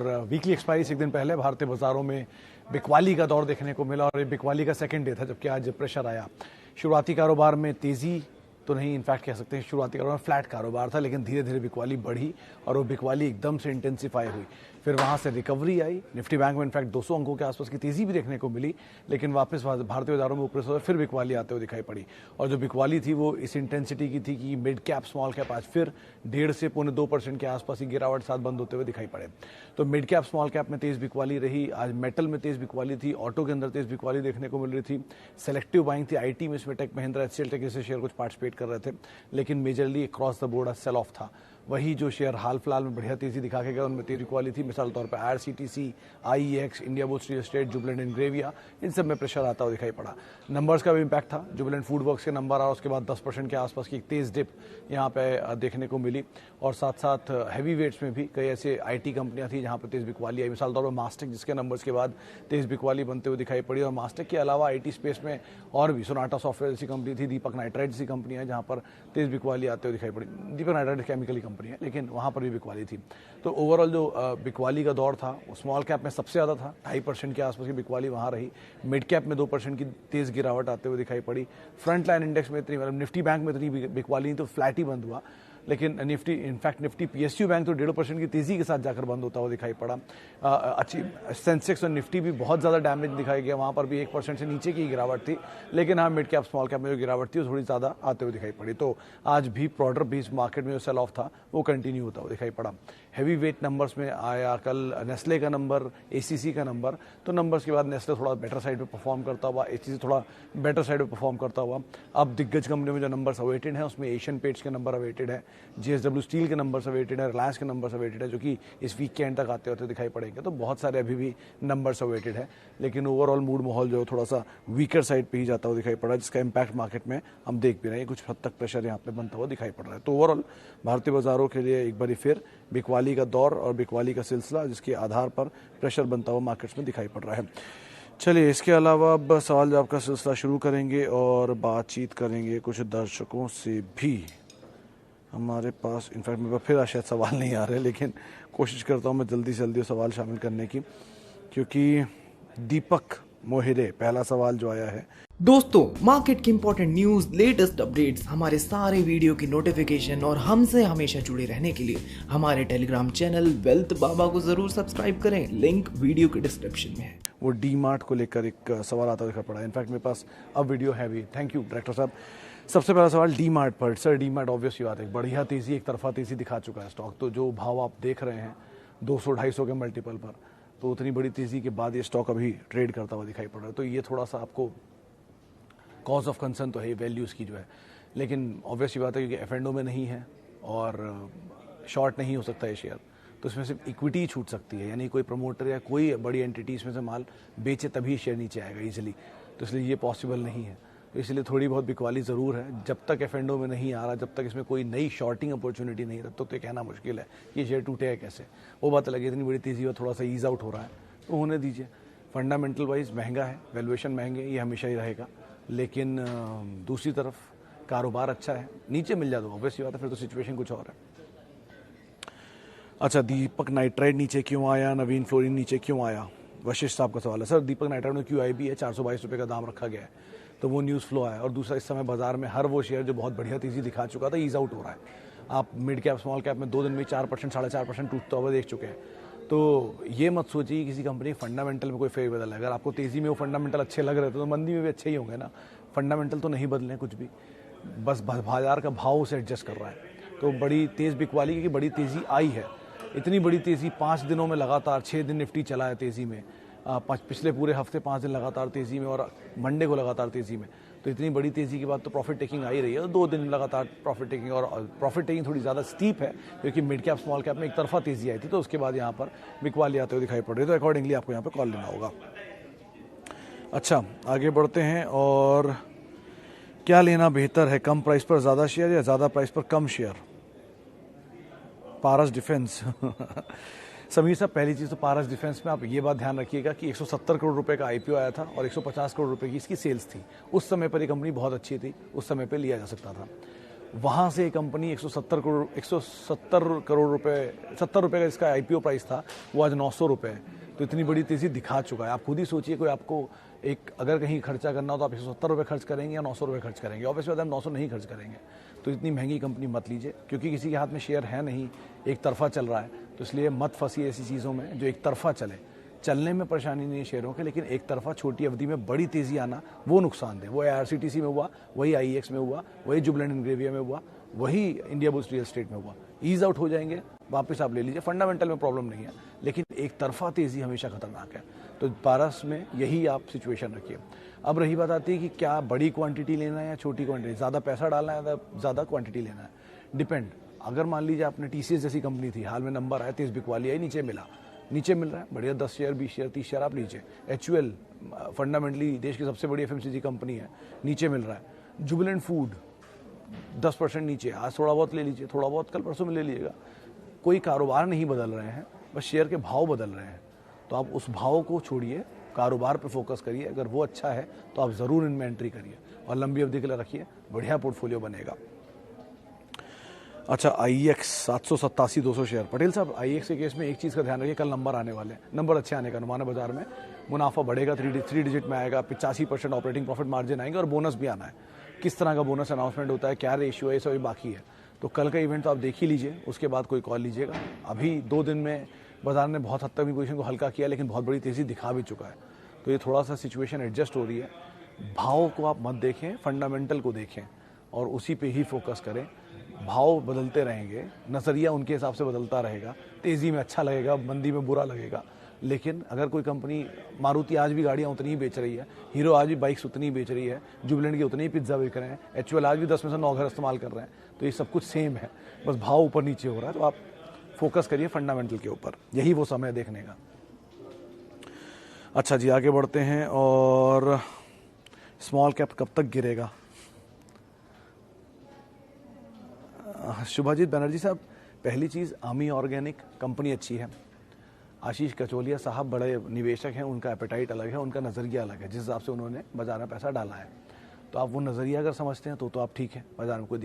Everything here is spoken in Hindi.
वीकली एक्सपायरी से एक दिन पहले भारतीय बाजारों में बिकवाली का दौर देखने को मिला और ये बिकवाली का सेकंड डे था, जबकि आज प्रेशर आया। शुरुआती कारोबार में तेजी तो नहीं, इनफैक्ट कह सकते हैं शुरुआती कारोबार में फ्लैट कारोबार था, लेकिन धीरे धीरे बिकवाली बढ़ी और वो बिकवाली एकदम से इंटेंसिफाई हुई। फिर वहाँ से रिकवरी आई। निफ्टी बैंक में इनफैक्ट 200 अंकों के आसपास की तेजी भी देखने को मिली, लेकिन वापस भारतीय बाजारों में ऊपर से फिर बिकवाली आते हुए दिखाई पड़ी। और जो बिकवाली थी वो इस इंटेंसिटी की थी कि मिड कैप स्मॉल कैप आज फिर 1.5 से 2% के आसपास ही गिरावट साथ बंद होते हुए दिखाई पड़े। तो मिड कैप स्मॉल कैप में तेज बिकवाली रही। आज मेटल में तेज बिकवाली थी, ऑटो के अंदर तेज बिकवाली देखने को मिल रही थी। सेलेक्टिव बाइंग थी आईटी में, इसमें टेक महिंद्रा, एचसीएल टेक जैसे शेयर कुछ पार्टिसिपेट कर रहे थे, लेकिन majorly cross the board sell off था। वही जो शेयर हाल फिलहाल में बढ़िया तेजी दिखा के गया उनमें तेज बिकवाली थी। मिसाल तौर पर IRCTC, IEX, Indiabulls real estate, Jubilant Ingrevia, इन सब में प्रेशर आता हुआ दिखाई पड़ा। नंबर्स का भी इम्पैक्ट था। जुबिलेंट फूड वर्क्स के नंबर आया, उसके बाद 10% के आसपास की एक तेज डिप यहाँ पे देखने को मिली। और साथ साथ हैवी वेट्स में भी कई ऐसे आईटी कंपनियां थी जहाँ पर तेज बिकवाली आई। मिसाल तौर पर मास्टेक, जिसके नंबर्स के बाद तेज बिकवाली बनते हुए दिखाई पड़ी। और मास्टेक के अलावा आईटी स्पेस में और भी सोनाटा सॉफ्टवेयर जैसी कंपनी थी, दीपक नाइट्राइट जैसी कंपनी है जहाँ पर तेज बिकवाली आते हुए दिखाई पड़ी। दीपक नाइट्राइट केमिकल कंपनी है, लेकिन वहाँ पर भी बिकवाली थी। तो ओवरऑल जो बिकवाली का दौर था वो स्मॉल कैप में सबसे ज़्यादा था, 2.5% के आसपास की बिकवाली वहाँ रही। मिड कैप में 2% की तेज गिरावट आते हुए दिखाई पड़ी। फ्रंट लाइन इंडेक्स में इतनी, मतलब निफ्टी बैंक में इतनी बिकवाली नहीं, तो फ्लैट ही बंद हुआ। लेकिन Nifty, in fact Nifty PSU bank तो 1.5% की तेजी के साथ जाकर बंद होता हुआ दिखाई पड़ा। अच्छी सेंसेक्स और निफ्टी भी बहुत ज़्यादा डैमेज दिखाई गया, वहाँ पर भी 1% से नीचे की गिरावट थी। लेकिन हाँ, मिड कैप स्मॉल कैप में जो गिरावट थी वो थोड़ी ज़्यादा आते हुए दिखाई पड़ी। तो आज भी ब्रॉडर बेस मार्केट में जो सेल ऑफ था वो कंटिन्यू होता हुआ दिखाई पड़ा। हैवी वेट नंबर्स में आया कल नेस्ले का नंबर, एसीसी का नंबर। तो नंबर्स के बाद नेस्ले थोड़ा बेटर साइड पे परफॉर्म करता हुआ, एसीसी थोड़ा बेटर साइड पे परफॉर्म करता हुआ। अब दिग्गज कंपनी में जो नंबर्स अवेटेड हैं उसमें एशियन पेंट्स के नंबर अवेटेड है, जेएसडब्ल्यू स्टील के नंबर्स अवेटेड है, रिलायंस के नंबर्स अवेटेड है, जो कि इस वीक के एंड तक आते होते दिखाई पड़ेंगे। तो बहुत सारे अभी भी नंबर्स अवेटेड है, लेकिन ओवरऑल मूड माहौल जो है थोड़ा सा वीकर साइड पे ही जाता हुआ दिखाई पड़ा, जिसका इम्पैक्ट मार्केट में हम देख भी रहे हैं। कुछ हद तक प्रेशर यहाँ पे बनता हुआ दिखाई पड़ रहा है। तो ओवरऑल भारतीय बाजारों के लिए एक बार फिर बिकवाली का दौर और बिकवाली का सिलसिला, जिसके आधार पर प्रेशर बनता हुआ मार्केट्स में दिखाई पड़ रहा है। चलिए, इसके अलावा अब सवाल जवाब का सिलसिला शुरू करेंगे और बातचीत करेंगे कुछ दर्शकों से भी। हमारे पास इनफैक्ट मेरे पास फिर शायद सवाल नहीं आ रहे, लेकिन कोशिश करता हूँ मैं जल्दी से जल्दी सवाल शामिल करने की, क्योंकि दीपक मोहिरे पहला सवाल जो आया है। दोस्तों, मार्केट की इंपॉर्टेंट न्यूज, लेटेस्ट अपडेट्स, हमारे सारे वीडियो की नोटिफिकेशन और हमसे हमेशा जुड़े रहने के लिए हमारे टेलीग्राम चैनल वेल्थ बाबा को जरूर सब्सक्राइब करें। लिंक वीडियो के डिस्क्रिप्शन में है। वो डी मार्ट को लेकर एक सवाल आता दिखा पड़ा है। इनफैक्ट मेरे पास अब वीडियो है भी। थैंक यू डायरेक्टर साहब। सबसे पहला सवाल डी मार्ट पर। सर, डी मार्ट ऑब्वियसली बात है, बढ़िया तेजी, एक तरफा तेजी दिखा चुका है स्टॉक। तो जो भाव आप देख रहे हैं 200-250 के मल्टीपल पर, तो उतनी बड़ी तेजी के बाद ये स्टॉक अभी ट्रेड करता हुआ दिखाई पड़ रहा है। तो ये थोड़ा सा आपको कॉज ऑफ कंसर्न तो है वैल्यूज़ की जो है, लेकिन ऑब्वियसली बात है क्योंकि एफ&ओ में नहीं है और शॉर्ट नहीं हो सकता है शेयर, तो इसमें सिर्फ इक्विटी छूट सकती है, यानी कोई प्रमोटर या कोई बड़ी एंटिटी इसमें से माल बेचे तभी शेयर नीचे आएगा इजीली। तो इसलिए ये पॉसिबल नहीं है। तो इसलिए थोड़ी बहुत बिकवाली ज़रूर है। जब तक एफ&ओ में नहीं आ रहा, जब तक इसमें कोई नई शॉर्टिंग अपॉर्चुनिटी नहीं, तब तो ये कहना मुश्किल है कि शेयर टूटेगा कैसे। वो बात लगे इतनी बड़ी तेज़ी में थोड़ा सा ईज आउट हो रहा है तो होने दीजिए। फंडामेंटल वाइज महंगा है, वैल्यूएशन महंगे, ये हमेशा ही रहेगा, लेकिन दूसरी तरफ कारोबार अच्छा है। नीचे मिल जाए तो ऑब्वियसली बात है, फिर तो सिचुएशन कुछ और है। अच्छा, दीपक नाइट्राइट नीचे क्यों आया, नवीन फ्लोरिन नीचे क्यों आया, वशिष्ठ साहब का सवाल है। सर, दीपक नाइट्राइट में क्यों आई भी है, 422 रुपये का दाम रखा गया है, तो वो न्यूज़ फ्लो आया। और दूसरा, इस समय बाजार में हर वो शेयर जो बहुत बढ़िया तेजी दिखा चुका था ईज आउट हो रहा है। आप मिड कैप स्मॉल कैप में 2 दिन में 4%, 4.5% टूटता हुआ देख चुके हैं। तो ये मत सोचिए किसी कंपनी फंडामेंटल में कोई फेर बदल है। अगर आपको तेज़ी में वो फंडामेंटल अच्छे लग रहे थे तो मंदी में भी अच्छे ही होंगे ना। फंडामेंटल तो नहीं बदले कुछ भी, बस बाजार का भाव उसे एडजस्ट कर रहा है। तो बड़ी तेज़ बिकवाली की बड़ी तेज़ी आई है। इतनी बड़ी तेज़ी 5 दिनों में लगातार 6 दिन निफ्टी चला है तेज़ी में, पिछले पूरे हफ्ते 5 दिन लगातार तेज़ी में और मंडे को लगातार तेज़ी में। तो इतनी बड़ी तेज़ी के बाद तो प्रॉफिट टेकिंग आ ही रही है। तो 2 दिन लगातार प्रॉफिट टेकिंग, और प्रॉफिट टेकिंग थोड़ी ज़्यादा स्टीप है क्योंकि मिड कैप स्मॉल कैप में एक तरफा तेज़ी आई थी, तो उसके बाद यहाँ पर बिकवाली आते हुए दिखाई पड़ रही है। तो अकॉर्डिंगली आपको यहाँ पर कॉल लेना होगा। अच्छा, आगे बढ़ते हैं। और क्या लेना बेहतर है, कम प्राइस पर ज़्यादा शेयर या ज़्यादा प्राइस पर कम शेयर? पारस डिफेंस समीर साहब, पहली चीज़ तो पारस डिफेंस में आप ये बात ध्यान रखिएगा कि 170 करोड़ रुपए का आईपीओ आया था और 150 करोड़ रुपए की इसकी सेल्स थी। उस समय पर ये कंपनी बहुत अच्छी थी, उस समय पर लिया जा सकता था। वहाँ से कंपनी 170 करोड़ रुपए 70 रुपये का इसका IPO प्राइस था, वो आज 900 रुपये है। तो इतनी बड़ी तेज़ी दिखा चुका है। आप खुद ही सोचिए, कोई आपको एक अगर कहीं खर्चा करना हो तो आप 170 रुपये खर्च करेंगे या 900 रुपये खर्च करेंगे? ऑब्वियसली बात है, 900 नहीं खर्च करेंगे। तो इतनी महंगी कंपनी मत लीजिए, क्योंकि किसी के हाथ में शेयर है नहीं, एक तरफा चल रहा है। तो इसलिए मत फंसी ऐसी चीज़ों में जो एक तरफा चले। चलने में परेशानी नहीं है शेयरों के, लेकिन एक तरफा छोटी अवधि में बड़ी तेज़ी आना वो नुकसानदेह। वो IRCTC में हुआ, वही IEX में हुआ, वही जुबिलेंट इंग्रेविया में हुआ, वही इंडिया बुल्स रियल एस्टेट में हुआ। ईज आउट हो जाएंगे, वापस आप ले लीजिए, फंडामेंटल में प्रॉब्लम नहीं है, लेकिन एक तरफा तेज़ी हमेशा खतरनाक है। तो पारस में यही आप सिचुएशन रखिए। अब रही बात आती है कि क्या बड़ी क्वांटिटी लेना है या छोटी क्वांटिटी, ज़्यादा पैसा डालना है या ज़्यादा क्वांटिटी लेना है, डिपेंड। अगर मान लीजिए आपने TCS जैसी कंपनी थी, हाल में नंबर आया, तेज बिकवाली आई, नीचे मिल रहा है, बढ़िया 10 शेयर 20 शेयर 30 शेयर आप लीजिए। HUL फंडामेंटली देश की सबसे बड़ी FMCG कंपनी है, नीचे मिल रहा है। जुबिलेंट फूड 10% नीचे, आज थोड़ा बहुत ले लीजिए, थोड़ा बहुत कल परसों में ले लीजिएगा। कोई कारोबार नहीं बदल रहे हैं, बस शेयर के भाव बदल रहे हैं। तो आप उस भाव को छोड़िए, कारोबार पे फोकस करिए। अगर वो अच्छा है तो आप ज़रूर इनमें एंट्री करिए और लंबी अवधि के लिए रखिए, बढ़िया पोर्टफोलियो बनेगा। अच्छा, IEX 787 200 शेयर। पटेल साहब, IEX के केस में एक चीज़ का ध्यान रखिए, कल नंबर आने वाले हैं, नंबर अच्छे आने का अनुमान है बाजार में। मुनाफा बढ़ेगा, 3 डिजिट में आएगा, 85% ऑपरेटिंग प्रॉफिट मार्जिन आएंगे और बोनस भी आना है। किस तरह का बोनस अनाउंसमेंट होता है, क्या रेशियो है, ये सभी बाकी है। तो कल का इवेंट तो आप देख ही लीजिए, उसके बाद कोई कॉल लीजिएगा। अभी 2 दिन में बाजार ने बहुत हद तक अपनी पोजीशन को हल्का किया, लेकिन बहुत बड़ी तेज़ी दिखा भी चुका है। तो ये थोड़ा सा सिचुएशन एडजस्ट हो रही है। भाव को आप मत देखें, फंडामेंटल को देखें और उसी पे ही फोकस करें। भाव बदलते रहेंगे, नज़रिया उनके हिसाब से बदलता रहेगा। तेज़ी में अच्छा लगेगा, मंदी में बुरा लगेगा। लेकिन अगर कोई कंपनी, मारुति आज भी गाड़ियाँ उतनी ही बेच रही है, हीरो आज भी बाइक्स उतनी ही बेच रही है, जुबिलेंट की उतनी ही पिज्ज़ा बेच रहे हैं, HUL आज भी 10 में से 9 घर इस्तेमाल कर रहे हैं, तो ये सब कुछ सेम है, बस भाव ऊपर नीचे हो रहा है। तो आप फोकस करिए फंडामेंटल के ऊपर, यही वो समय देखने का। अच्छा जी, आगे बढ़ते हैं। और स्मॉल कैप कब तक गिरेगा? शुभाजीत बनर्जी साहब, पहली चीज़, आमी ऑर्गेनिक कंपनी अच्छी है। आशीष कचोलिया साहब बड़े निवेशक हैं, उनका एपेटाइट अलग है, उनका नज़रिया अलग है, जिस हिसाब से उन्होंने बाजार में पैसा डाला है। तो आप वो नज़रिया अगर समझते हैं तो आप ठीक है, बाजार में कोई